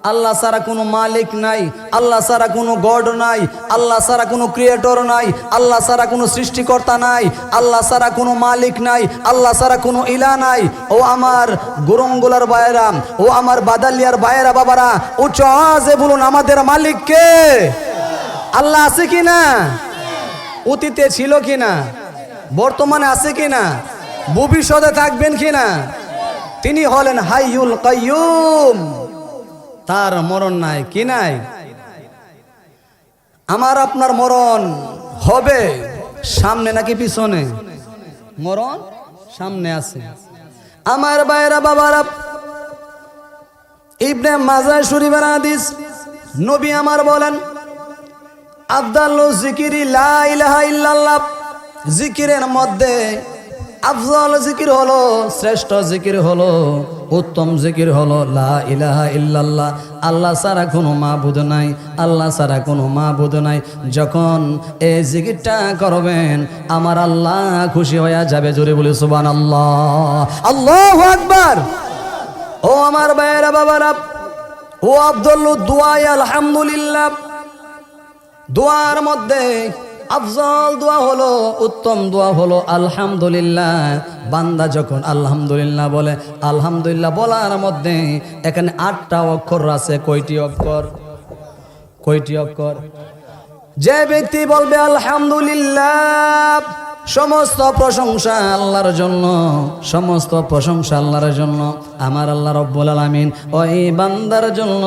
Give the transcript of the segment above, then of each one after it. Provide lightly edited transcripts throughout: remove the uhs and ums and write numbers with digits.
আল্লাহ ছাড়া কোনো মালিক নাই, আল্লাহ ছাড়া কোনো গড নাই, আল্লাহ ছাড়া কোনো ক্রিয়েটর নাই, আল্লাহ ছাড়া কোনো সৃষ্টিকর্তা নাই, আল্লাহ ছাড়া কোনো মালিক নাই, আল্লাহ ছাড়া কোনো ইলা নাই। ও আমার গোরঙ্গলার ভাইয়েরা, ও আমার বাদালিয়ার ভাইয়েরা, বাবারা, উচ্চ আওয়াজে বলুন আমাদের মালিক কে? আল্লাহ আছে কি না? অতীতে ছিল কি না? বর্তমানে আছে কি না? ভবিষ্যতে থাকবেন কি না? তিনি হলেন হাইয়ুল কাইয়ুম, তার মরণ নাই। কি নাই? আমার আপনার মরণ হবে সামনে নাকি পিছনে? মরণ সামনে আছে। আমার ভাইরা, বাবারা, ইবনে মাজাহ শরীফের হাদিস, নবী আমার বলেন, আফদালু যিকিরি লা ইলাহা ইল্লাল্লাহ। জিকিরের মধ্যে আফজল জিকির হলো, শ্রেষ্ঠ জিকির হলো, উত্তম জিকির হলো লা ইলাহা ইল্লাল্লাহ। আল্লাহ ছাড়া কোনো মাবুদ নাই, আল্লাহ ছাড়া কোনো মাবুদ নাই। যখন এই জিকিরটা করবেন আমার আল্লাহ খুশি হয়ে যাবে। জোরে বলি সুবহানাল্লাহ, আল্লাহু আকবার। ও আমার ভাইয়েরা, বাবারা, ও আফদলু দুআ আলহামদুলিল্লাহ। দোয়ার মধ্যে আফজল দোয়া হলো, উত্তম দোয়া হলো আলহামদুলিল্লাহ। বান্দা যখন আলহামদুলিল্লাহ বলে, আলহামদুলিল্লাহ বলার মধ্যে এখানে 8টা অক্ষর আছে। কয়টি অক্ষর? কয়টি অক্ষর? যে ব্যক্তি বলবে আলহামদুলিল্লাহ, সমস্ত প্রশংসা আল্লাহর জন্য, সমস্ত প্রশংসা আল্লাহর জন্য। আমার আল্লাহ রব্বুল আলামিন ওই বান্দার জন্য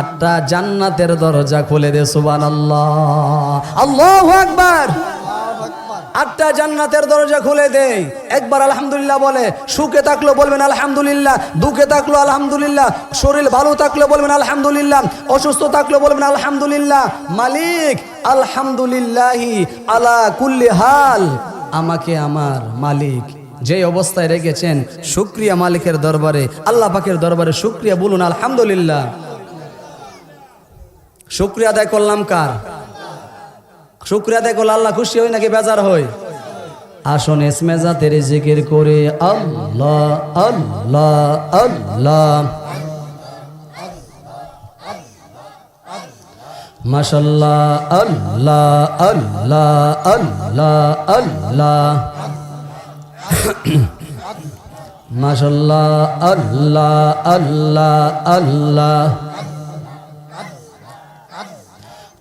8টা জান্নাতের দরজা খুলে দে। সুবহানাল্লাহ, আল্লাহু আকবার। 8টা জান্নাতের দরজা খুলে দেয়। একবার আলহামদুলিল্লাহ বলে, সুখে থাকলো বলবেন আলহামদুলিল্লাহ, দুঃখে থাকলো আলহামদুলিল্লাহ, শরীর ভালো থাকলে বলবেন আলহামদুলিল্লাহ, অসুস্থ থাকলে বলবেন আলহামদুলিল্লাহ। মালিক আলহামদুলিল্লাহি আলা কুল্লি হাল। আমাকে আমার মালিক যে অবস্থায় রেখেছেন, শুকরিয়া মালিকের দরবারে, আল্লাহ পাকের দরবারে শুকরিয়া বলুন আলহামদুলিল্লাহ। শুকরিয়া আদায় করলাম কার? শুকরিয়া আদায় করলে আল্লাহ খুশি হয় নাকি বেজার হয়? আসুন ইসমে জাতের জিকির করে আল্লাহ আল্লাহ আল্লাহ। মাশাআল্লাহ, আল্লাহ আল্লাহ আল্লাহ আল্লাহ। মাশাআল্লাহ, আল্লাহ আল্লাহ আল্লাহ।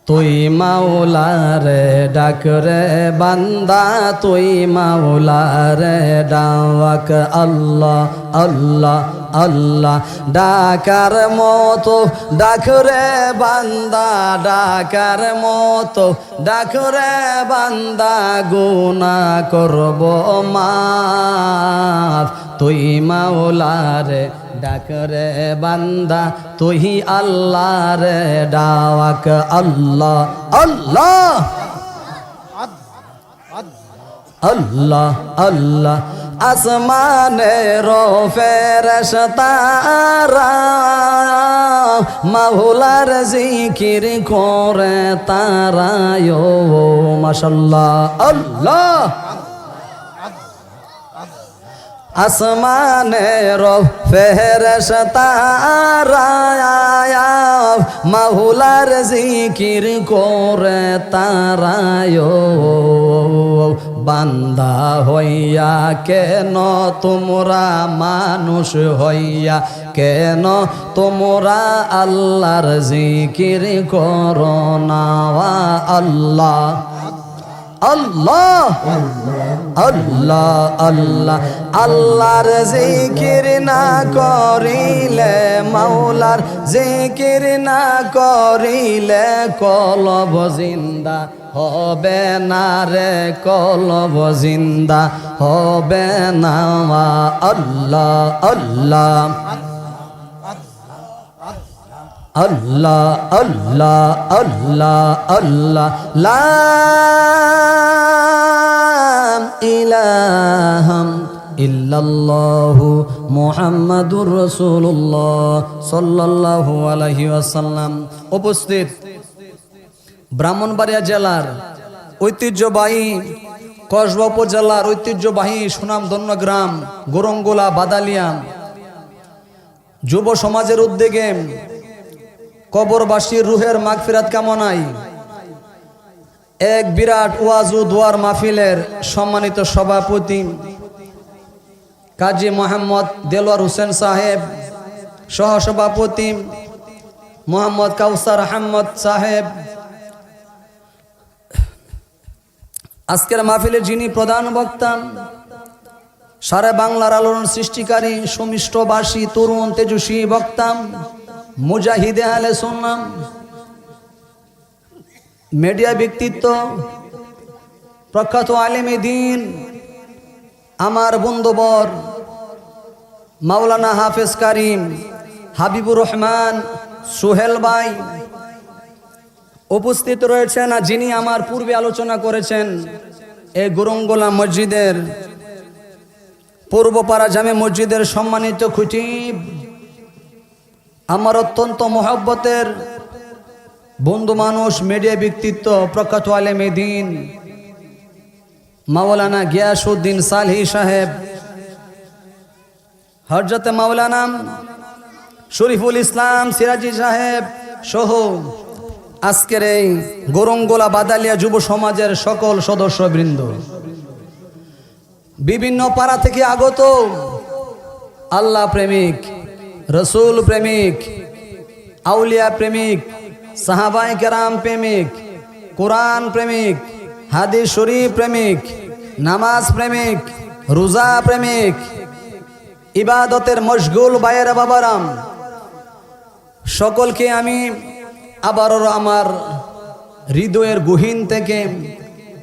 তুই মাওলা রে ডাক রে বান্দা, তুই মাওলা রে ডাক আল্লাহ আল্লাহ আল্লাহ। ডাকার মতো ডাক রে বান্দা, ডাকার মতো ডাক রে বান্দা, গুনাহ করব মাফ। তুই মাওলা রে ডাক রে বান্দা, তুই আল্লাহ রে ডাক আল্লাহ আল্লাহ আল্লাহ আল্লাহ। আসমানের ফেরেশতারা মাওলার জিকির করে তারা। মাশাআল্লাহ, আল্লাহ। আসমানের ফেরেশতারা মাওলার জিকির করে তারা। বান্দা হইয়া কেন তোমরা, মানুষ হইয়া কেন তোমরা আল্লাহর জিকির করো না? আল্লাহ আল্লাহ আল্লাহ আল্লাহ। আল্লাহর জিকির না করিলে, মাওলার জিকির না করিলে কলব জিন্দা হবে না রে, কলব জিন্দা হবে না। আল্লাহ আল্লাহ আল্লাহ আল্লাহ আল্লাহ আল্লাহ। লা ইলাহা ইল্লাল্লাহু মুহাম্মাদুর রাসূলুল্লাহ সাল্লাল্লাহু আলাইহি ওয়াসাল্লাম। উপস্থিত ব্রাহ্মণবাড়িয়া জেলার ঐতিহ্যবাহী, কসবা উপজেলার ঐতিহ্যবাহী সুনামধন্য গ্রাম গোরঙ্গোলা বাদালিয়া যুব সমাজের উদ্যোগে কবরবাসীর রুহের মাগফিরাত কামনায় এক বিরাট ওয়াজ ও দোয়ার মাহফিলের সম্মানিত সভাপতি কাজী মোহাম্মদ দেলোয়ার হোসেন সাহেব, সহসভাপতি মোহাম্মদ কাউসার আহমদ সাহেব, আজকের মাহফিলের যিনি প্রধান বক্তা, সারা বাংলার আলোড়ন সৃষ্টিকারী সুমিষ্টভাষী তরুণ তেজস্বী বক্তা মুজাহিদে আহলে সুন্নাহ, মিডিয়া ব্যক্তিত্ব, প্রখ্যাত আলেমে দ্বীন, আমার বন্ধুবর মাওলানা হাফেজ কারিম হাবিবুর রহমান সোহেল ভাই উপস্থিত রয়েছেন। যিনি আমার পূর্বে আলোচনা করেছেন এই গুরুঙ্গোলা মসজিদের পূর্বপাড়া জামে মসজিদের সম্মানিত খতিব, আমার অত্যন্ত মহব্বতের বন্ধু মানুষ, মিডিয়া ব্যক্তিত্ব, প্রখ্যাত আলেমে দ্বীন মাওলানা গিয়াসউদ্দিন সালহি সাহেব, হযরত মাওলানা শরীফুল ইসলাম সিরাজি সাহেব সহ আজকের এই গোরঙ্গোলা বাদালিয়া যুব সমাজের সকল সদস্যবৃন্দ, বিভিন্ন পাড়া থেকে আগত আল্লাহ প্রেমিক, রসুল প্রেমিক, আউলিয়া প্রেমিক, সাহাবায়ে কেরাম প্রেমিক, কোরআন প্রেমিক, হাদিস শরীফ প্রেমিক, নামাজ প্রেমিক, রোজা প্রেমিক, ইবাদতের মশগুল ভাইয়েরা বাবারাম, সকলকে আমি আবারও আমার হৃদয়ের গহীন থেকে,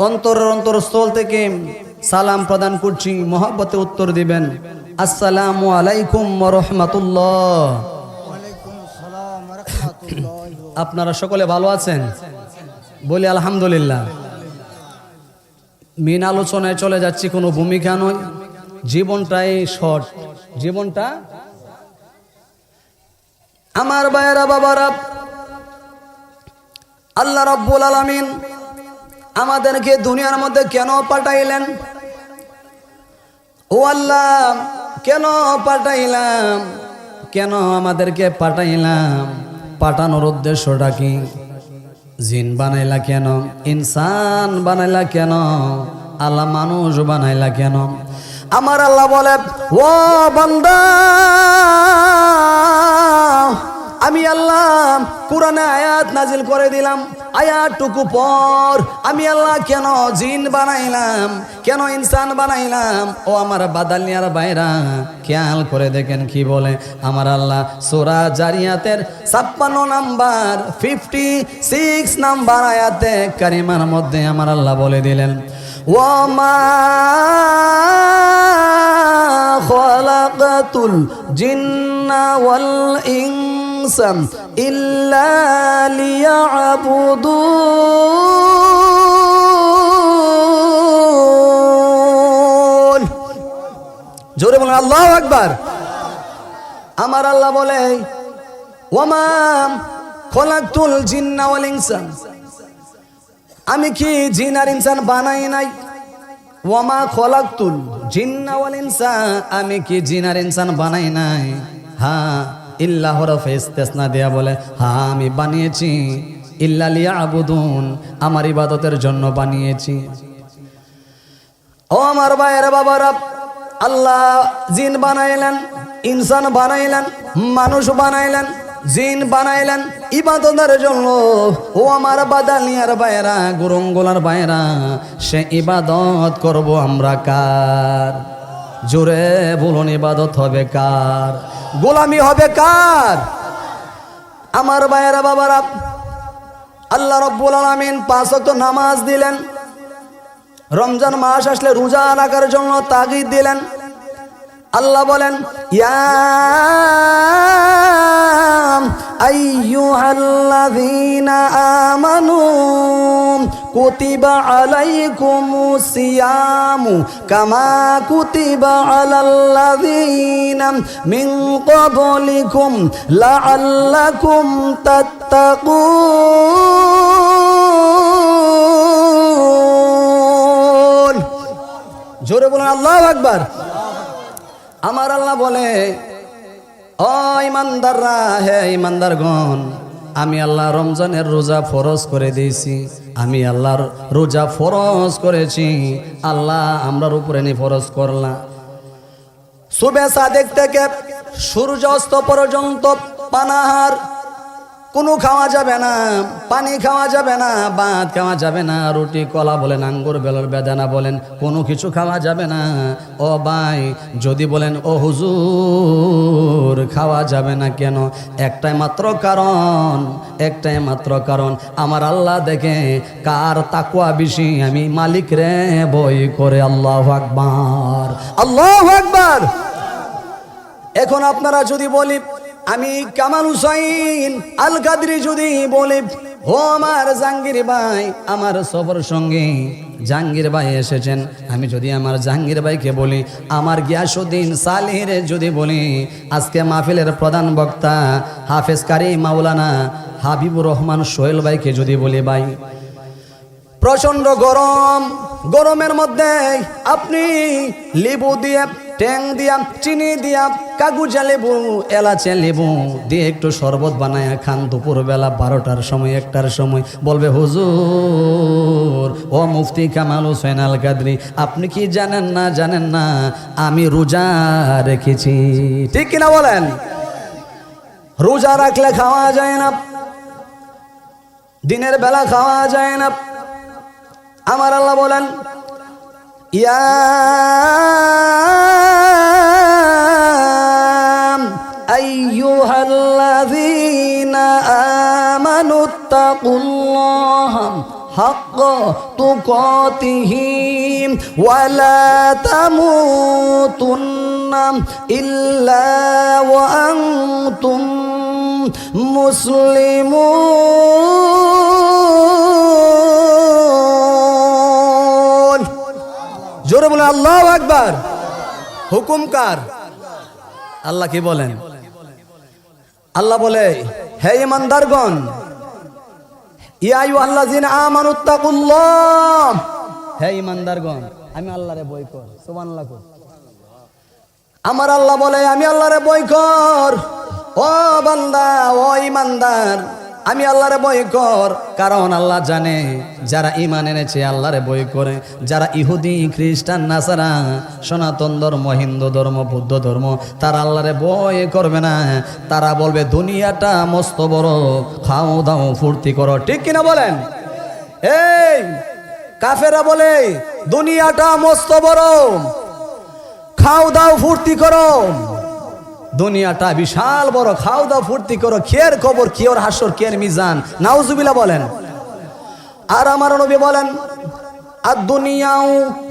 অন্তরের অন্তরস্থল থেকে সালাম প্রদান করছি। মহব্বতে উত্তর দিবেন আসসালামু আলাইকুম ওয়া রাহমাতুল্লাহ। আপনারা সকলে ভালো আছেন? বলি আলহামদুলিল্লাহ। মেন আলোচনায় চলে যাচ্ছি, কোনো ভূমিকা নয়, জীবনটাই শর্ট, জীবনটা। আমার ভাইয়েরা বাবারা, আল্লাহ রাব্বুল আলামিন আমাদেরকে দুনিয়ার মধ্যে কেন পাঠাইলেন? ও আল্লাহ, কেন পাঠাইলাম? কেন আমাদেরকে পাঠাইলাম? পাঠানোর উদ্দেশ্যটা কি? জিন বানাইলা কেন? ইনসান বানাইলা কেন? আল্লাহ মানুষ বানাইলা কেন? আমার আল্লাহ বলে, ও বান্দা, আমি আল্লাহ কোরআনে আয়াত নাজিল করে দিলাম, আয়াতটুকু পর আমি আল্লাহ কেন জিন বানাইলাম, কেন ইনসান বানাইলাম? ও আমার বাদালিয়ার বাইরা, খেয়াল করে দেখেন কি বলে আমার আল্লাহ সূরা জারিয়াতের 56 নাম্বার 56 নাম্বার আয়াতে কারিমার মধ্যে আমার আল্লাহ বলে দিলেন, ওয়ামা খালাকাতুল জিন্না ওয়াল ইনসা ইল্লা লিয়াবুদুন। জোরে বলেন আল্লাহু আকবার। আমার আল্লাহ বলে, ওয়ামা খালাকতুল জিন্না ওয়াল ইনসা, আমি কি জিন আর ইনসান বানাই নাই? ওয়ামা খলাকতুল জিন্না ওয়াল ইনসা, আমি কি জিন আর ইনসান বানাই নাই? হ্যাঁ, ইল্লা হরফে ইস্তেসনা দেয়া বলে, হ্যাঁ আমি বানিয়েছি, ইল্লা লিয়াবুদুন, আমার ইবাদতের জন্য বানিয়েছি। ও আমার ভাইয়েরা বাবারা, আল্লাহ জিন বানাইলেন, ইনসান বানাইলেন, মানুষ বানাইলেন, জিন বানাইলেন ইবাদতের জন্য। ও আমার বাদালিয়ার বাইরা, গুরুঙ্গোলার বাইরা, সে ইবাদত করব আমরা কার? জোরে বলুন, ইবাদত হবে কার? গোলামি হবে কার? আমার বাইরা বাবারা, আল্লাহ রাব্বুল আলামিন 5 ওয়াক্ত নামাজ দিলেন, রমজান মাস আসলে রোজা রাখার জন্য তাগিদ দিলেন। আল্লাহ বলেন, ইয়া আইয়ুহাল্লাযীনা আমানু কুতিবা আলাইকুমুস সিয়ামু কামা কুতিবা আলাল্লাযীনা মিন ক্বাবলিকুম লাআল্লাকুম তাত্তাকুন। জোরে বলুন আল্লাহু আকবার। আমার আল্লাহ বলে, ও ইমানদাররা, হে ইমানদারগণ, আমি আল্লাহ রমজানের রোজা ফরজ করে দিয়েছি, আমি আল্লাহর রোজা ফরজ করেছি, আল্লাহ আমরার উপরে নি ফরজ করলা। সুবে সাদেক থেকে সূর্য অস্ত পর্যন্ত পানাহার, কোনো খাওয়া যাবে না, পানি খাওয়া যাবে না, ভাত খাওয়া যাবে না, রুটি কলা বলেন, আঙ্গুর বেলর বেদানা বলেন, কোনো কিছু খাওয়া যাবে না। ও ভাই, যদি বলেন ও হুজুর খাওয়া যাবে না কেন, একটাই মাত্র কারণ, একটাই মাত্র কারণ, আমার আল্লাহ দেখে কার তাকওয়া বেশি, আমি মালিক রে ভয় করে। আল্লাহু আকবার, আল্লাহু আকবার। এখন আপনারা যদি বলি আমি কামাল হুসাইন আল কাদরি যদি বলি, ও আমার জাহাঙ্গীর ভাই, আমার সফর সঙ্গে জাহাঙ্গীর ভাই এসেছেন, আমি যদি আমার জাহাঙ্গীর ভাইকে বলি, আমার গিয়াসউদ্দিন সালেহীর যদি বলি, আজকে মাহফিলের প্রধান বক্তা হাফেজ কারি মাওলানা হাবিবুর রহমান সোহেল ভাইকে যদি বলি, ভাই প্রচন্ড গরম, গরমের মধ্যে আপনি লেবু দিয়ে, ট্যাং দিয়া, চিনি দিয়া, কাগুজা লেবু, এলাচে লেবু দিয়ে একটু শরবত বানায় খান দুপুরবেলা 12টার সময়, 1টার সময়, বলবে হুজুর ও মুফতি কামাল হোসেন আল কাদরি, আপনি কি জানেন না, জানেন না আমি রোজা রেখেছি। ঠিক কিনা বলেন? রোজা রাখলে খাওয়া যায় না, দিনের বেলা খাওয়া যায় না। আমার আল্লাহ বলেন, ইয়া আইয়ুহাল্লাযীনা আমানুত্তাকুল্লাহা হাক্কা তুকাতিহি ওয়া লা তামুতুন্না ইল্লা ওয়া আনতুম মুসলিমুন। জোরে বলে আল্লাহু আকবার। হুকুম কার? আল্লাহ কি বলেন? আল্লাহ বলে, হে ঈমানদারগণ, ইয়া আইয়ুহাল্লাযীনা আমানুত্তাকুল্লাহ, হে ঈমানদারগণ আমি আল্লাহরে ভয় কর। সুবহানাল্লাহ। আমার আল্লাহ বলে আমি আল্লাহরে ভয় কর। ও বান্দা, ও ঈমানদার, আমি আল্লাহরে ভয় কর, কারণ আল্লাহ জানে যারা ঈমান এনেছে আল্লাহরে ভয় করে, যারা ইহুদি, খ্রিস্টান, নাসারা, সনাতন ধর্ম, হিন্দু ধর্ম, বৌদ্ধ ধর্ম, তারা আল্লাহরে ভয় করবে না। তারা বলবে দুনিয়াটা মস্ত বড়, খাও দাও ফুর্তি করো। ঠিক কিনা বলেন? এই কাফেরা বলে দুনিয়াটা মস্ত বড়, খাও দাও ফুর্তি করো, দুনিয়াটা বিশাল বড়, খাও দাও ফুর্তি করো, খের খবর, কিওর হাসর, কের মিজান। নাউজুবিল্লাহ বলেন। আর আমার নবী বলেন, আদ-দুনিয়াউ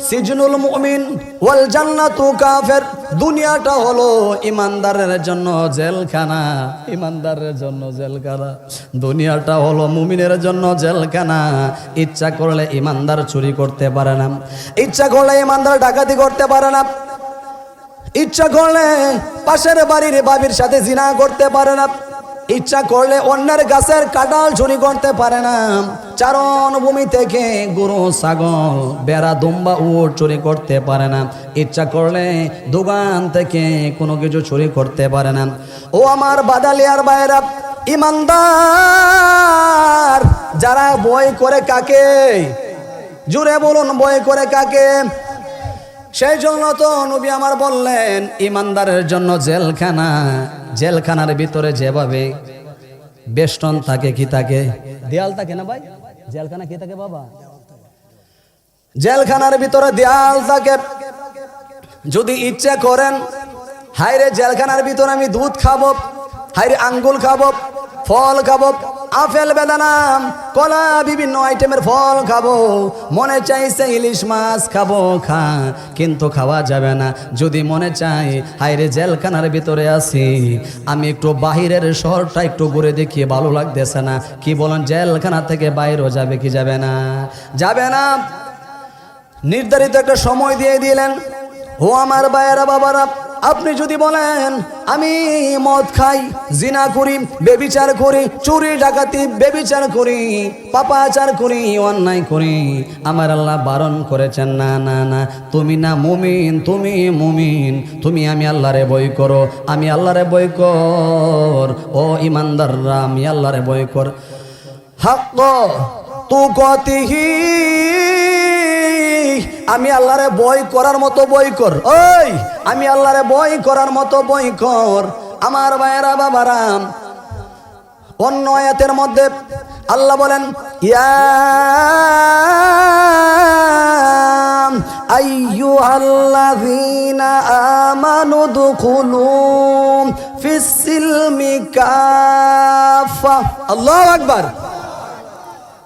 সিজনুল মুমিন ওয়াল জান্নাতু কাফির, দুনিয়াটা হলো ইমানদারের জন্য জেলখানা, ইমানদারের জন্য জেলখানা। দুনিয়াটা হলো মুমিনের জন্য জেলখানা। ইচ্ছা করলে ইমানদার চুরি করতে পারে না, ইচ্ছা করলে ইমানদার ডাকাতি করতে পারে না, ইচ্ছা করলে পাশের বাড়ির বাবির সাথে জিনা করতে পারে না, ইচ্ছা করলে অন্যের গাছের কাঁঠাল চুরি করতে পারে না, চারণ ভূমি থেকে গরু, ছাগল, বেড়া, দুম্বা, উট চুরি করতে পারে না, ইচ্ছা করলে দোকান থেকে কোনো কিছু চুরি করতে পারে না। ও আমার বাদালিয়ার ভাইরা, ইমানদার যারা ভয় করে কাকে? জুড়ে বলুন, ভয় করে কাকে? সেই জন্য তো নবী আমার বললেন ইমানদারের জন্য জেলখানা। জেলখানার ভিতরে যেভাবে বেষ্টন থাকে, কি থাকে? দেয়াল থাকে না ভাই? জেলখানা কি থাকে বাবা? জেলখানার ভিতরে দেয়াল থাকে। যদি ইচ্ছে করেন, হায়রে জেলখানার ভিতরে আমি দুধ খাবো, হায়রে আঙ্গুল খাবো, ফল খাবো, আপেল, বেদানা, কলা, বিভিন্ন আইটেমের ফল খাবো, মনে চাইছে ইলিশ মাছ খাবো, খা, কিন্তু খাওয়া যাবে না। যদি মনে চাই হায়রে জেলখানার ভিতরে আছি, আমি একটু বাহিরের শহরটা একটু ঘুরে দেখি, ভালো লাগতেছে না, কি বলেন জেলখানা থেকে বাইরেও যাবে কি যাবে না? যাবে না। নির্ধারিত একটা সময় দিয়ে দিলেন। ও আমার ভাইয়েরা, বাবারা, আপনি যদি বলেন আমি মদ খাই, জিনা করি, বেবিচার করি, চুরি ডাকাতি বেবিচার করি, পাপাচার করি, অন্যায় করি, আমার আল্লাহ বারণ করেছেন না না না, তুমি না মুমিন, তুমি মুমিন, তুমি আমি আল্লাহরে ভয় করো, আমি আল্লাহরে ভয় কর, ও ইমানদাররা আমি আল্লাহরে ভয় কর। হাক্ক তুকতিহি, আমি আল্লাহরে ভয় করার মতো ভয় কর, ওই আমি আল্লাহরে ভয় করার মতো ভয় কর। আমার ভাইয়েরা বাবারাম, অন্য আয়াতের মধ্যে আল্লাহ বলেন ইয়া আইয়ুহাল্লাযীনা আমানু দুখুলু ফিস-সিলমি কাফা। আল্লাহু আকবার।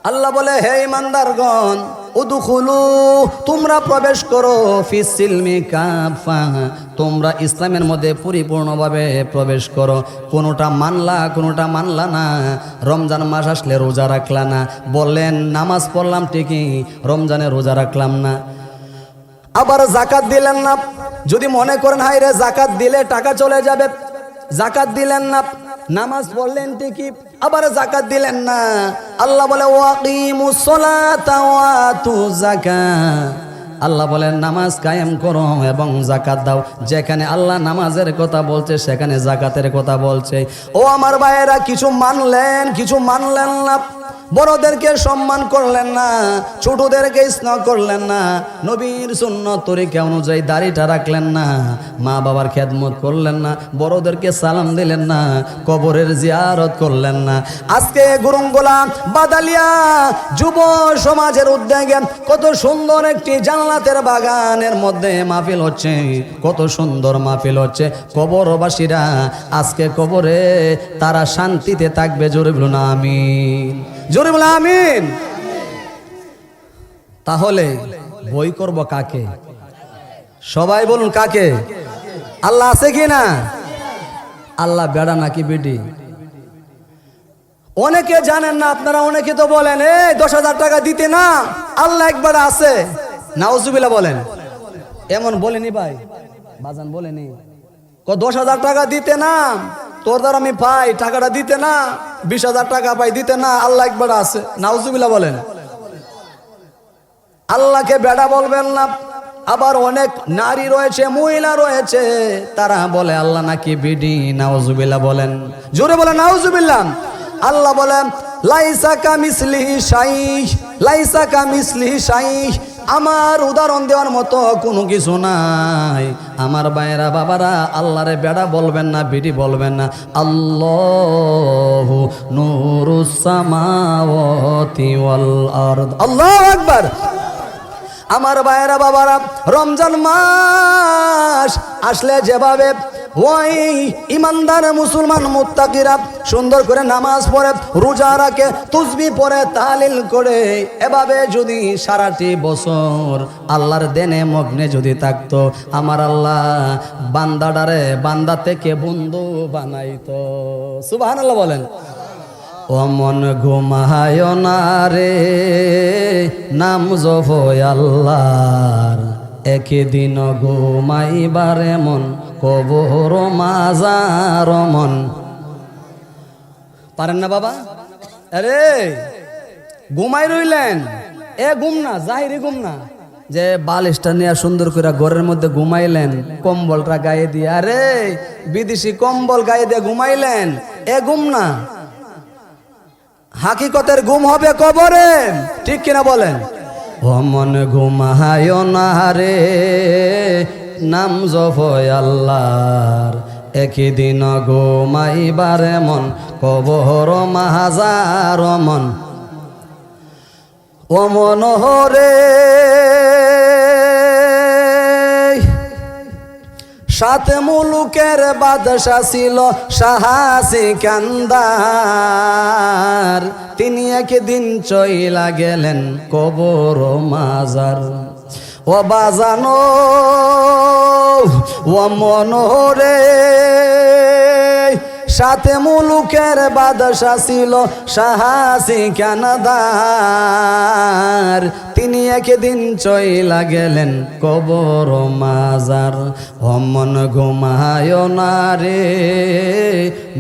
আল্লাহ বলে হে ইমানদারগণ, উদখুলু, তোমরা প্রবেশ করো, ফিস-সিলমি কাফা, তোমরা ইসলামের মধ্যে পরিপূর্ণভাবে প্রবেশ করো। কোনোটা মানলা কোনোটা মানলা না। রমজান মাস আসলে রোজা রাখলা না, বললেন নামাজ পড়লাম ঠিকই, রমজানে রোজা রাখলাম না। আবার জাকাত দিলেন না, যদি মনে করেন হাই রে জাকাত দিলে টাকা চলে যাবে, জাকাত দিলেন না, নামাজ পড়লেন ঠিকই, আবার জাকাত দিলেন না। আল্লাহ বলে ওয়াকিমুস সালাতা ওয়া আতুজ যাকাত, আল্লাহ বলেন নামাজ কায়েম করো এবং জাকাত দাও। যেখানে আল্লাহ নামাজের কথা বলছে সেখানে জাকাতের কথা বলছে। ও আমার ভাইয়েরা, কিছু মানলেন কিছু মানলেন না। বড়দেরকে সম্মান করলেন না, ছোটদেরকে স্নেহ করলেন না, নবীর সুন্নত তরিকা অনুযায়ী দাড়িটা রাখলেন না, মা বাবার খেদমত করলেন না, বড়দেরকে সালাম দিলেন না, কবরের জিয়ারত করলেন না। আজকে গুরুঙ্গলা বাদালিয়া যুব সমাজের উদ্যোগে কত সুন্দর একটি জান্নাতের বাগানের মধ্যে মাহফিল হচ্ছে, কত সুন্দর মাহফিল হচ্ছে। কবরবাসীরা আজকে কবরে তারা শান্তিতে থাকবে, জোরে বলুন আমিন, জোরে বলুন আমিন। তাহলে বই করব কাকে? সবাই বলুন কাকে? আল্লাহ আছে কি না? আল্লাহ বেড়া নাকি বেডি? অনেকে জানেন না আপনারা, অনেকে তো বলেন এই 10,000 টাকা দিতে না, আল্লাহ একবার আছে, নাউজুবিল্লাহ বলেন। এমন বলেনি ভাই, বাজান বলেনি 10,000 টাকা দিতে না, তোর দ্বারা আমি পাই টাকাটা দিতে না, 20,000 টাকা পাই দিতে না, আল্লাহ একবার আছে, নাউজুবিল্লাহ বলেন। আল্লাহকে বেড়া বলবেন না। আবার অনেক নারী রয়েছে, মহিলা রয়েছে, তারা বলে আল্লাহ নাকি বিডি, নাউজুবিল্লাহ বলেন, জোরে বলেন নাউজুবিল্লাহ। আল্লাহ বলেন লাইসা কামিসলিহি শাইই, লাইসা কামিসলিহি শাইই, আমার উদাহরণ দেওয়ার মতো কোনো কিছু নাই। আমার ভাইয়েরা বাবারা, আল্লাহরে বেড়া বলবেন না, বিডি বলবেন না। আল্লাহু নূরুস সামাওয়াতি ওয়াল আরদ, আল্লাহু আকবার। আমার ভাইয়েরা বাবারা, রমজান মাস আসলে যেভাবে ওই ইমানদার মুসলমান মুত্তাকিরা সুন্দর করে নামাজ পড়ে, রোজা রাখে, তাসবিহ পড়ে, তাহলিল করে, এভাবে যদি সারাটি বছর আল্লাহর দেনে মগ্নে যদি থাকতো, আমার আল্লাহ বান্দাডারে বান্দা থেকে বন্ধু বানাইতো। সুবহানাল্লাহ বলেন। ও মন ঘুমায় না রে, নাম জপয় আল্লাহর, একদিন ঘুমাইবারে মন, কবর মাজার মন। পারেন না বাবা? আরে ঘুমাই রইলেন, এ ঘুম না, জাহিরি ঘুম না, যে বালিশটা নিয়ে সুন্দর করে ঘরের মধ্যে ঘুমাইলেন, কম্বলটা গায়ে দিয়ে, আরে বিদেশি কম্বল গায়ে দিয়ে ঘুমাইলেন, এ ঘুম না। হাকিকতের ঘুম হবে কবরে, ঠিক কিনা বলেন? ও মন ঘুমায় না রে, নাম জপয় আল্লাহর, একদিন ঘুমাইবারে মন, কবর মাজার মন। ও মন হরে, সাত মুলুকের বাদশা ছিল শাহ সিকান্দার, তিনি একদিন চইলা গেলেন কবর মাজার। ও বাজানো ও মনোরে, সাথে মুলুকের বাদশা ছিল শাহাসি কানাদার। তিনি একদিন চইলা গেলেন কবর মাজার। অমন ঘুমায় না রে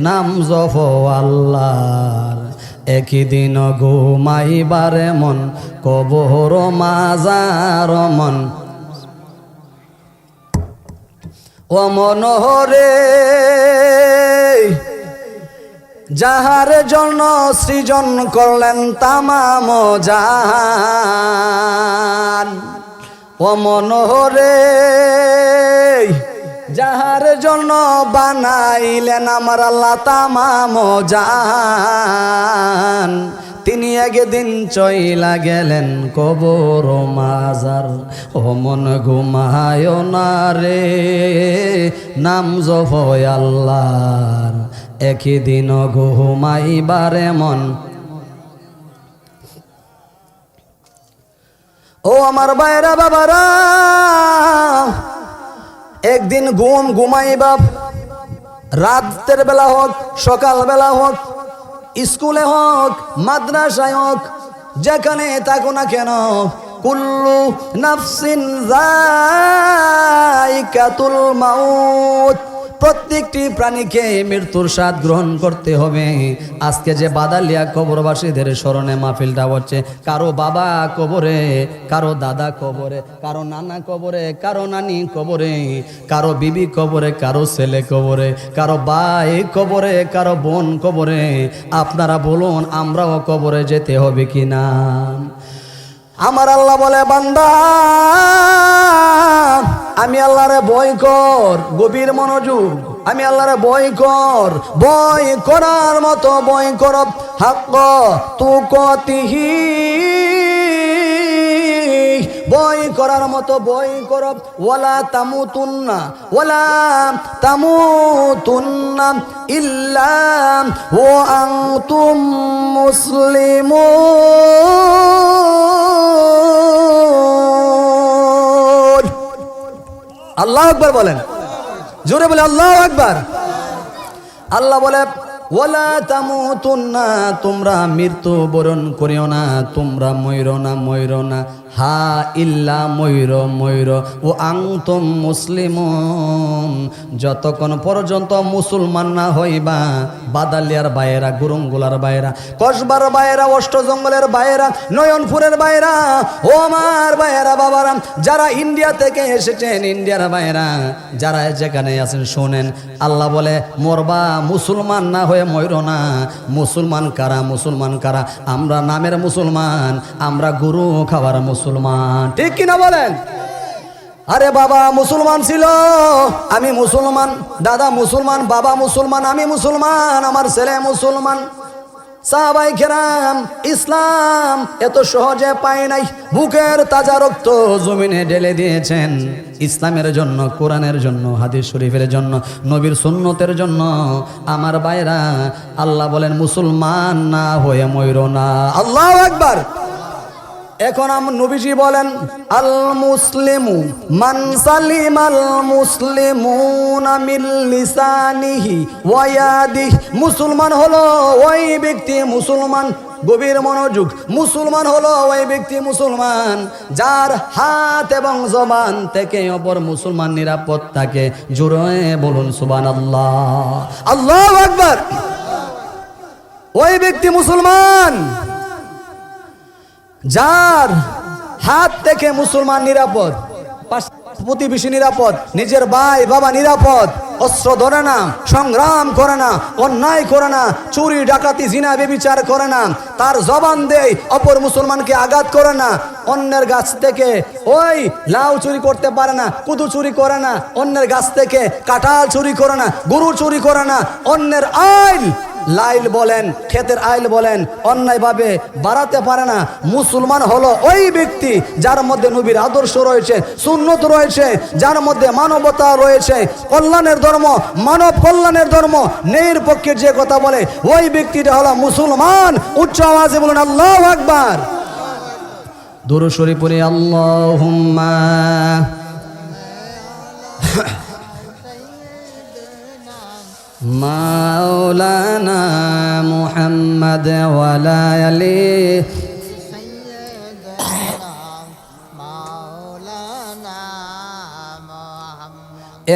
নাম জপ আল্লাহর, একদিন ঘুমাইবারে মন কবর মাজার। মন ও মনোহরে যাহার জন্য সৃজন করলেন তামাম জাহান। ও মনোহরে যাহার জন্য বানাইলেন আমার আল্লাহ তামাম জাহান, তিনি একদিন চইলা গেলেন কবর মাজার। ও মন ঘুমায় না রে নাম জপ আল্লাহর, একদিন ঘুমাইবারে মন। ও আমার বাইরা বাবারা, একদিন ঘুমাইবা, রাতের বেলা হোক সকাল বেলা হোক, স্কুলে হোক মাদ্রাসায় হোক, যেখানে থাকো না কেন, কুল্লু নাফসিন যায়িকাতুল মাউত, প্রত্যেকটি প্রাণীকে মৃত্যুর স্বাদ গ্রহণ করতে হবে। আজকে যে বাদালিয়া কবরবাসীদের স্মরণে মাহফিলটা হচ্ছে, কারো বাবা কবরে, কারো দাদা কবরে, কারো নানা কবরে, কারো নানি কবরে, কারো বিবি কবরে, কারো ছেলে কবরে, কারো ভাই কবরে, কারো বোন কবরে। আপনারা বলুন আমরাও কবরে যেতে হবে কি না? আমার আল্লাহ বলে, বান্দা আমি আল্লাহরে ভয় কর, গভীর মনোযোগ, আমি আল্লাহরে ভয় কর, ভয় করার মতো ভয় কর, হাক্ক তুকতিহি, ভয় করার মতো ভয় কর, ওয়ালা তামুতুন্না, ওয়ালা তামুতুন্না ইল্লা ওয়া আনতুম মুসলিমুন। আল্লাহু আকবার বলেন, জোরে বলে আল্লাহু আকবার। আল্লাহ বলে, ওয়ালা তামুতুন্না, তোমরা মৃত্যু বরণ করিও না, তোমরা মইরো না, মইরো না, হা ইল্লা ময়ূর ও আনতুম মুসলিমুন, যতক্ষণ পর্যন্ত মুসলমান না হইবা। বাদালিয়ার বাইরা, গুরুঙ্গুলার বাইরা, কসবার বাইরা, অষ্ট জঙ্গলের বাইরা, নয়নপুরের বাইরা, ও আমার বাইরা বাবারা, যারা ইন্ডিয়া থেকে এসেছেন, ইন্ডিয়ার বাইরা যারা যেখানে আছেন শোনেন, আল্লাহ বলে মরবা মুসলমান না হয়ে ময়ূর না। মুসলমান কারা? মুসলমান কারা? আমরা নামের মুসলমান, আমরা গুরু খাবার মুসলমান, ঠিক কিনা বলেন? আরে বাবা মুসলমান ছিল, আমি মুসলমান, দাদা মুসলমান, বাবা মুসলমান, আমি মুসলমান, আমার ছেলে মুসলমান। সাহাবায়ে কেরাম ইসলাম এত সহজে পায় নাই, বুকের তাজা রক্ত জমিনে ঢেলে দিয়েছেন ইসলামের জন্য, কোরআনের জন্য, হাদিস শরীফের জন্য, নবীর সুন্নতের জন্য। আমার ভাইরা, আল্লাহ বলেন মুসলমান না হয়ে ময়ূর না। আল্লাহু আকবার। এখন নবীজি বলেন, আল মুসলিমু মান সালিমাল মুসলিমুনা মিন লিসানিহি ওয়া ইয়াদিহি, মুসলমান হলো ওই ব্যক্তি মুসলমান, গভীর মনোযোগ, মুসলমান হলো ওই ব্যক্তি মুসলমান যার হাত এবং জবান থেকে অপর মুসলমান নিরাপদ থাকে। জোরে বলুন সুবহানাল্লাহ, আল্লাহু আকবার। ওই ব্যক্তি মুসলমান যার হাত থেকে মুসলমান নিরাপদ, প্রতিবেশী নিরাপদ, নিজের ভাই বাবা নিরাপদ, অস্ত্র ধরে না, সংগ্রাম করে না, অন্যায় করে না, চুরি ডাকাতি জিনা ব্যভিচার করে না, তার জবান দেয় অপর মুসলমানকে আঘাত করে না, অন্যের গাছ থেকে ওই লাউ চুরি করতে পারে না, কুদু চুরি করে না, অন্যের গাছ থেকে কাঁঠাল চুরি করে না, গরু চুরি করে না, অন্যের আইল লাইল বলেন, ক্ষেতের আইল বলেন, অন্যায়ভাবে বাড়াতে পারে না। মুসলমান হলো ওই ব্যক্তি যার মধ্যে নবীর আদর্শ রয়েছে, সুন্নত রয়েছে, যার মধ্যে মানবতা রয়েছে, কল্যাণের ধর্ম, মানব কল্যাণের ধর্ম, ন্যায়ের পক্ষে যে কথা বলে, ওই ব্যক্তিটা হলো মুসলমান। উচ্চ আওয়াজে বলুন আল্লাহু আকবার। দুরূদ শরীফ পড়ি, আল্লাহুম্মা মাওলানা মুহাম্মদ ওয়ালা আলি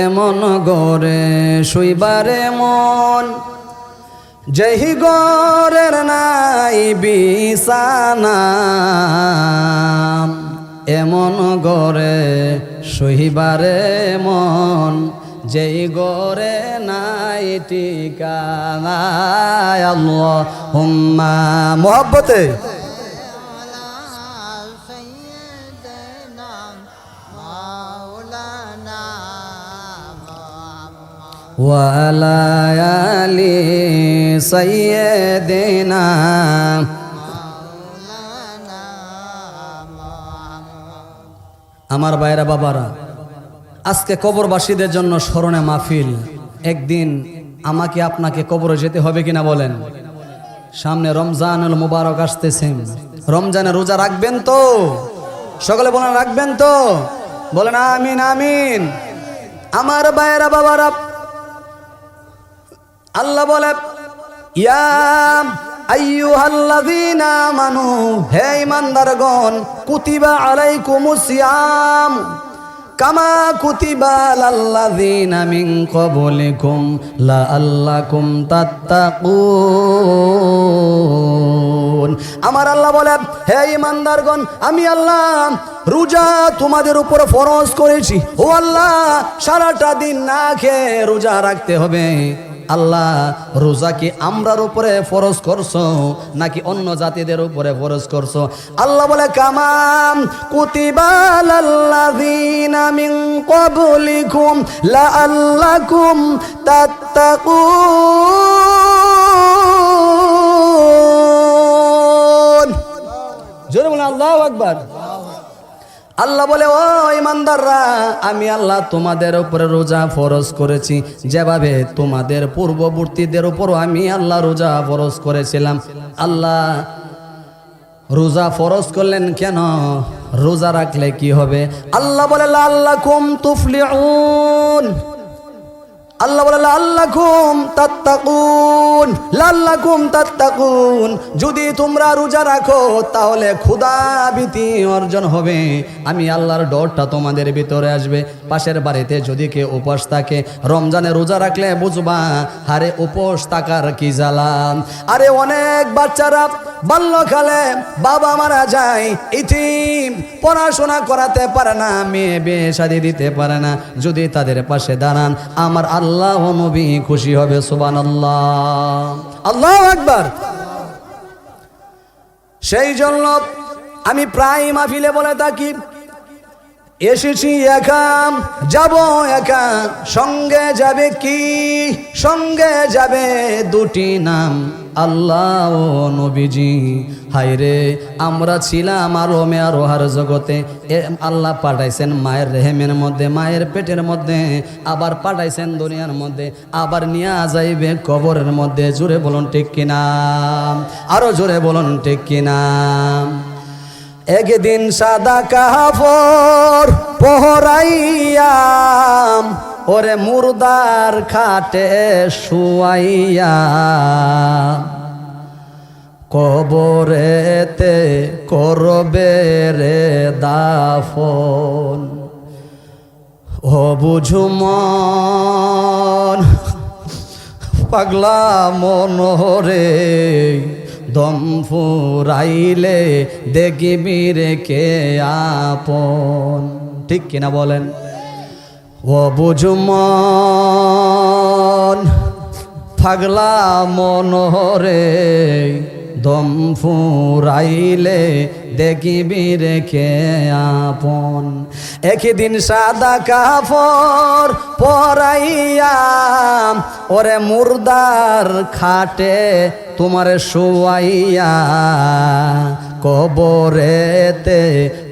এমন গরে শুইবারে মন যেহি গরের নাই বিছানা এমন গরে শুইবারে মন যেই গরে নাই ঠিকানা আল্লাহুম্মা মুহাব্বতে ওয়ালা আলি সাইয়্যিদিনা আমার ভাইরা বাবারা, আজকে কবরবাসীদের জন্য স্মরণে মাহফিল। একদিন আমাকে আপনাকে কবরে যেতে হবে কিনা বলেন? সামনে রমজানুল মুবারক আসতেছেন, রমজানে রোজা রাখবেন তো? সকলে বলেন রাখবেন তো? বলেন আমিন আমিন। আমার ভাইরা বাবারা, আল্লাহ বলে ইয়া আইয়ুহাল্লাযীনা আমানু, হে ঈমানদারগণ, কুতিবা আলাইকুমুস সিয়াম কামা কুতিবা আলাল্লাযীনা মিন ক্বাবলিকুম লাআল্লাকুম তাত্তাকুন। আমার আল্লাহ বলে হে ঈমানদারগণ, আমি আল্লাহ রোজা তোমাদের উপর ফরজ করেছি। ও আল্লাহ, সারাটা দিন না খেয়ে রোজা রাখতে হবে। আল্লাহ, রোজা কি আমরার উপরে ফরজ করছো নাকি অন্য জাতিদের উপরে ফরজ করছো? আল্লাহ বলে কামাম কুতিবা আলাল্লাযীনা মিন ক্বাবলিকুম লাআল্লাকুম তাত্তাকুন। জোরে বলেন আল্লাহু আকবার। আল্লাহ বলে ও ঈমানদাররা, আমি আল্লাহ তোমাদের উপরে রোজা ফরজ করেছি যেভাবে তোমাদের পূর্ববর্তীদের উপরও আমি আল্লাহ রোজা ফরজ করেছিলাম। আল্লাহ রোজা ফরজ করলেন কেন? রোজা রাখলে কি হবে? আল্লাহ বলে লাআল্লাকুম তুফলিহুন। আল্লাহ বলে লাআল্লাকুম তাত্তাকুন, লাআল্লাকুম তাত্তাকুন। যদি তোমরা রোজা রাখো তাহলে ক্ষুধাভীতি অর্জন হবে, আমি আল্লাহর ডরটা তোমাদের ভিতরে আসবে। পাশের বাড়িতে যদি কেউ উপোস থাকে, রমজানে রোজা রাখলে বুঝবা আরে উপোস থাকার কি জ্বালা। আরে অনেক বাচ্চারা বাল্যকালে বাবা মারা যায়, ইতিম, পড়াশোনা করাতে পারে না, মেয়ে বিয়ে শাদী দিতে পারে না। যদি তাদের পাশে দাঁড়ান, আমার আল্লাহ ও নবী খুশি হবে। সুবহানাল্লাহ, আল্লাহু আকবার। সেই জন্য আমি প্রায় মাহফিলে বলে থাকি, এসেছি একা, যাব একা, সঙ্গে যাবে কি? সঙ্গে যাবে দুটি নাম, আল্লাহ ও নবীজি। হায়রে, আমরা ছিলাম আরো মেয়ারোহার জগতে, আল্লাহ পাঠাইছেন মায়ের রেহেমের মধ্যে, মায়ের পেটের মধ্যে, আবার পাঠাইছেন দুনিয়ার মধ্যে, আবার নিয়ে যাইবে কবরের মধ্যে। জোরে বলুন ঠিক কিনা? আরো জোরে বলুন ঠিক কিনা? একদিন সাদা কাপড় পহরাইয়া ওরে মুর্দার খাটে শুয়াইয়া কবরেতে করবে রে দাফন। ও বুঝুমন পাগলা মনোহরে, দম ফুরাইলে দেখবি রে কে আপন। ঠিক কিনা বলেন? ও বুঝুমন পাগলা মনোহরে, দম ফুরাইলে দেখবি রে কে আপন। একদিন সাদা কাপড় পরাইয়া ওরে মুর্দার খাটে তোমার শুয়াইয়া কবরেতে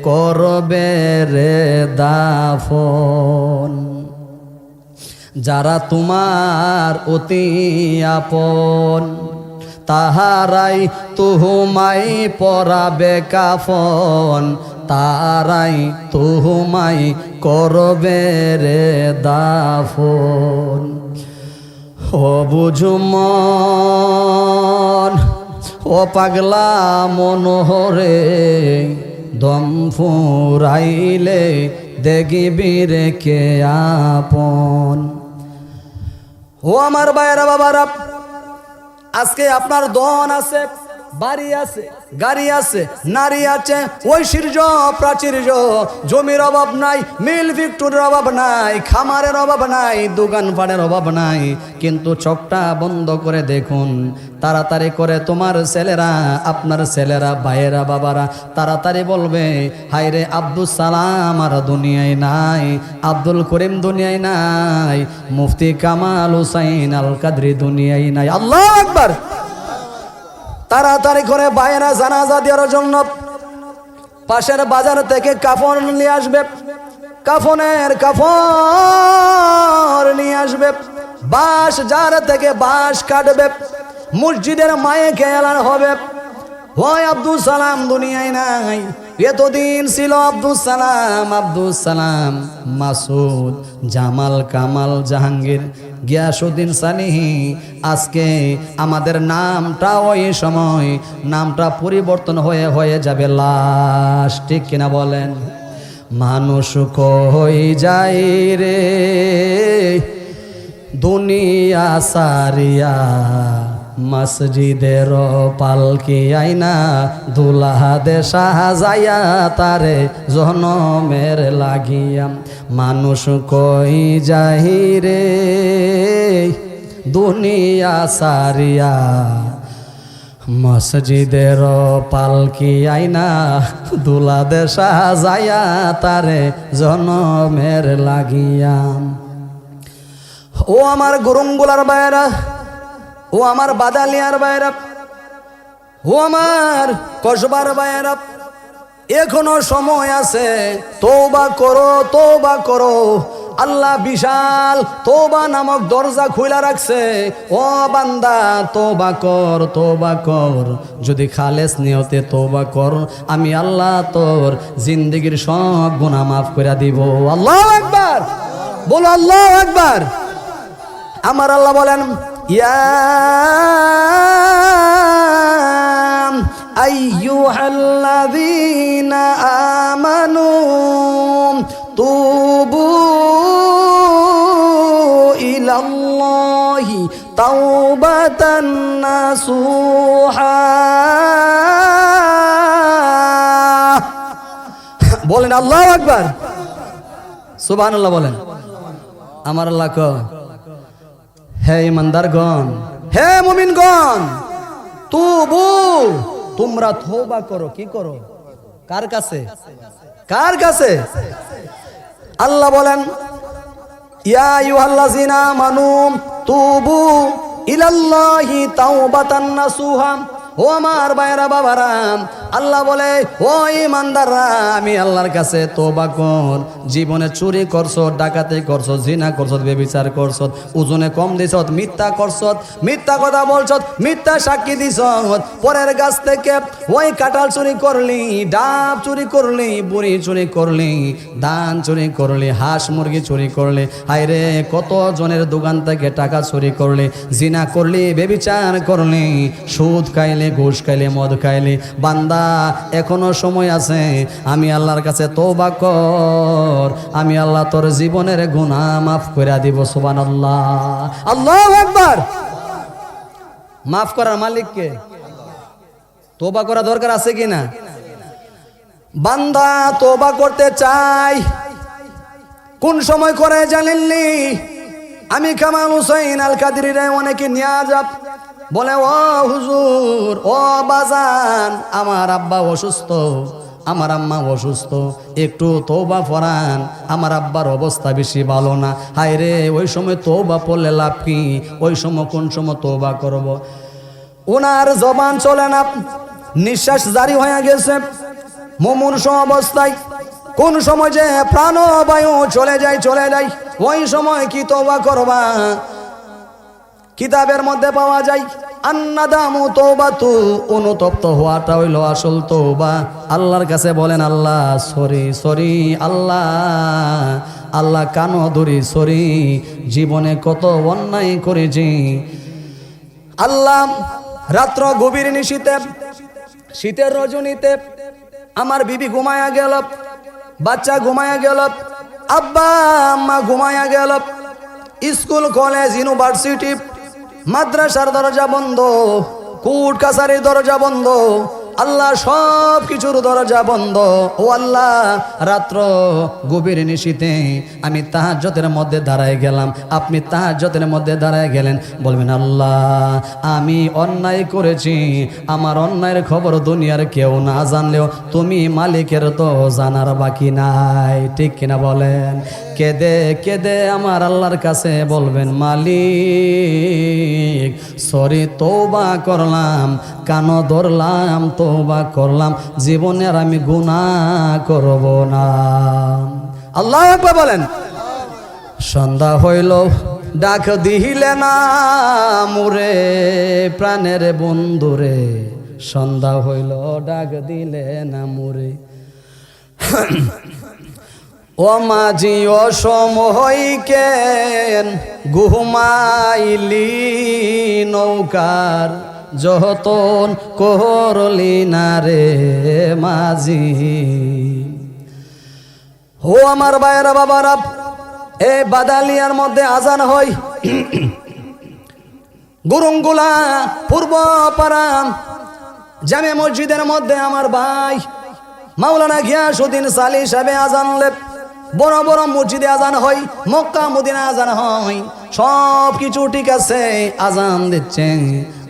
করবে রে দাফন। যারা তোমার অতি আপন তাহারাই তুহুমাই পরাবে কাফন, তারাই তুহুমাই করবে রে দাফন। ও বুঝুমন ও পাগলা মনোহরে দম ফুরাইলে দেখবি রে কে আপন। ও আমার ভাইয়েরা বাবারা, আজকে আপনার ধন আছে, বাড়ি আছে, গাড়ি আছে, নারী আছে, ঐশ্বর্য প্রাচুর্য, জমির অভাব নাই, মিল ফ্যাক্টরির অভাব নাই, খামারের অভাব নাই, দোকানপাটের অভাব নাই, কিন্তু চোখটা বন্ধ করে দেখুন, তাড়াতাড়ি করে তোমার ছেলেরা, আপনার ছেলেরা, ভাইয়েরা, বাবারা তাড়াতাড়ি বলবে, হায় রে আব্দুল সালাম আর দুনিয়ায় নাই, আব্দুল করিম দুনিয়ায় নাই, মুফতি কামাল হুসাইন আল কাদরি দুনিয়ায় নাই। আল্লাহু আকবার। তাড়াতাড়ি করে ভাইয়েরা জানাজা দেওয়ার জন্য পাশের বাজার থেকে কাফন নিয়ে আসবে, কাফনের কাফন নিয়ে আসবে, বাঁশ যার থেকে বাঁশ কাটবে, মসজিদের মায়েকে এলান হবে, ওই আব্দুল সালাম দুনিয়ায় নাই, এতদিন ছিল আব্দুল সালাম, আব্দুল সালাম, মাসুদ, জামাল, কামাল, জাহাঙ্গীর, গিয়াসউদ্দিন সানিহি, আজকে আমাদের নামটা ওই সময় নামটা পরিবর্তন হয়ে হয়ে যাবে লাশ, ঠিক কিনা বলেন? মানুষ কই যাই রে দুনিয়া সারিয়া, মসজিদের পালকি আইনা দুলাহা দে সাজাইয়া তারে জনমের লাগিয়া। মানুষ কই যাই রে দুনিয়া সারিয়া, মসজিদের পালকি আইনা দুলা দে সাজাইয়া তারে জনমের লাগিয়া। ও আমার গুরুঙ্গুলার বাইরা, ও আমার বাদালিয়ার বাইরা, ও আমার কসবার বাইরা, এখনো সময় আছে, তওবা করো, তওবা করো। আল্লাহ বিশাল তওবা নামক দরজা খুলে রাখছে। ও বান্দা তওবা কর, তওবা কর, যদি খালেস নিয়তে তওবা কর, আমি আল্লাহ তোর জিন্দেগির সব গুনাহ মাফ করে দিব। আল্লাহু আকবার, বলো আল্লাহু আকবার। আমার আল্লাহ বলেন, ইয়া আইয়ুহাল্লাযীনা আমানু তুবু ইলাল্লাহি তাওবাতান নাসুহা। বলেন আল্লাহু আকবার, সুবহানাল্লাহ বলেন। আমার আল্লাহ কো, হে ইমানদারগণ, হে মুমিনগণ, তুবু, তোমরা তওবা করো। কি করো? কার কাছে? কার কাছে? আল্লাহ বলেন, ইয়া আইয়ুহাল্লাযীনা আমানু তুবু ইলাল্লাহি তাওবাতান নাসুহা। ও আমার ভাইরা বাবারা, আল্লাহ বলে, ও ইমানদাররা, আমি আল্লাহর কাছে তওবা কর। জীবনে চুরি করছ, ডাকাতি করছ, জিনা করছ, ব্যভিচার করছ, ওজনে কম দিছ, মিথ্যা করছ, মিথ্যা কথা বলছ, মিথ্যা সাক্ষী দিছ, পরের গাছ থেকে ওই কাঁঠাল চুরি করলি, ডাব চুরি করলি, বুড়ি চুরি করলি, ধান চুরি করলি, হাঁস মুরগি চুরি করলি, হায় রে কত জনের দোকান থেকে টাকা চুরি করলি, জিনা করলি, ব্যভিচার করলি, সুদ খাইলি, ঘুষ খাইলে, মদ খাইলে, বান্দা এখনো সময় আছে, আমি আল্লাহর কাছে তওবা কর, আমি আল্লাহ তোর জীবনের গুনাহ মাফ করে দিব। সুবহানাল্লাহ, আল্লাহু আকবার। মাফ করার মালিক কে? তওবা করা দরকার আছে কিনা? বান্দা তওবা করতে চাই, কোন সময় করে জানেননি? আমি কামাল হুসাইন আল কাদরির অনেকে নিয়ে যাব, বলে, ও হুজুর, ও বাজান, আমার আব্বা অসুস্থ, আমার আম্মা অসুস্থ, একটু তওবা পড়ান, আমার আব্বার অবস্থা বেশি ভালো না। হায় রে, ওই সময় তওবা পড়লে লাভ কি? ওই সময় কোন সময় তওবা করব? ওনার জবান চলে না, নিঃশ্বাস জারি হয়ে গেছে, মুমূর্ষু অবস্থায়, কোন সময় যে প্রাণবায়ু চলে যায়, চলে যায়, ওই সময় কি তওবা করবা? কিতাবের মধ্যে পাওয়া যায়, আন্নাদামু তওবাতু, অনুতপ্ত হওয়াটা হইল আসল তওবা। আল্লাহর কাছে বলেন, আল্লাহ সরি, সরি আল্লাহ, আল্লাহ কানো ধরি সরি, জীবনে কত অন্যায় করেছি আল্লাহ। রাত্র গভীর নিশীতে, শীতের রজনীতে আমার বিবি ঘুমায়া গেল, বাচ্চা ঘুমায়া গেল, আব্বা আম্মা ঘুমায়া গেল। স্কুল কলেজ ইউনিভার্সিটি মাদ্রাসার দরজা বন্ধ, কোর্ট কাছারির দরজা বন্ধ, আল্লাহ সব কিছুর দরজা বন্ধ। ও আল্লাহ, রাত্র গভীর নিশীতে আমি তাহাজ্জুদের মধ্যে দাঁড়ায় গেলাম, আপনি তাহাজ্জুদের মধ্যে দাঁড়ায় গেলেন। বলবেন আল্লাহ আমি অন্যায় করেছি, আমার অন্যায়ের খবর দুনিয়ার কেউ না জানলেও তুমি মালিকের তো জানার বাকি নাই, ঠিক কিনা বলেন? কেঁদে কেঁদে আমার আল্লাহর কাছে বলবেন মালিক সরি, তওবা করলাম, কানো ধরলাম, তওবা করলাম, জীবনে আর আমি গুনাহ করব না। আল্লাহু আকবার বলেন। সন্ধ্যা হইল ডাক দিলে না মুরে প্রাণের বন্ধুরে, সন্ধ্যা হইল ডাক দিলে না মুরে। ও মাঝি অসময় কেন ঘুমাইলি নৌকার যতন করলি না রে মাঝি। ও আমার ভাইয়েরা বাবারা, এই বাদালিয়ার মধ্যে আজান হয়, গুরুঙ্গুলা পূর্ব পাড়া জামে মসজিদের মধ্যে আমার ভাই মাওলানা গিয়াসউদ্দিন সালি সাহেব আজান লেপ, বড় বড় মসজিদে আজান হয়, মক্কা মদিনা আজান হয়, সব কিছু ঠিক আছে, আজান দিচ্ছে,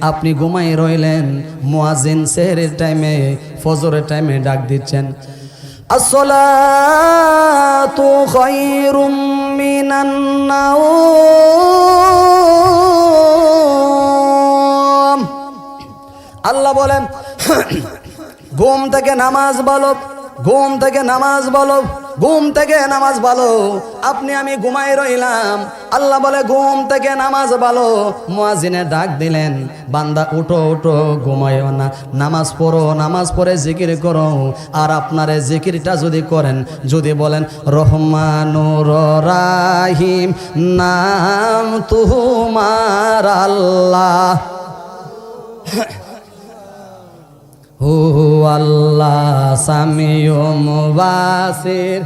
আপনি ঘুমাই রইলেন। মুয়াজ্জিন সেহরের টাইমে, ফজরের টাইমে ডাক দিচ্ছেন, আসসালাতু খায়রুম মিনান নাওম। আল্লাহ বলেন ঘুম থেকে নামাজ বলো, ঘুম থেকে নামাজ বলো, ঘুম থেকে নামাজ বলো। আপনি আমি ঘুমাই রইলাম, আল্লাহ বলে ঘুম থেকে নামাজ বলো। মুয়াজ্জিনে ডাক দিলেন, বান্দা উঠো উঠো, ঘুমাইও না, নামাজ পড়ো, নামাজ পড়ে জিকির করো। আর আপনারে জিকিরটা যদি করেন, যদি বলেন রহমানুর রাহিম নাম তুমার আল্লাহ, ও আল্লাহ সামিউ মুবাসির,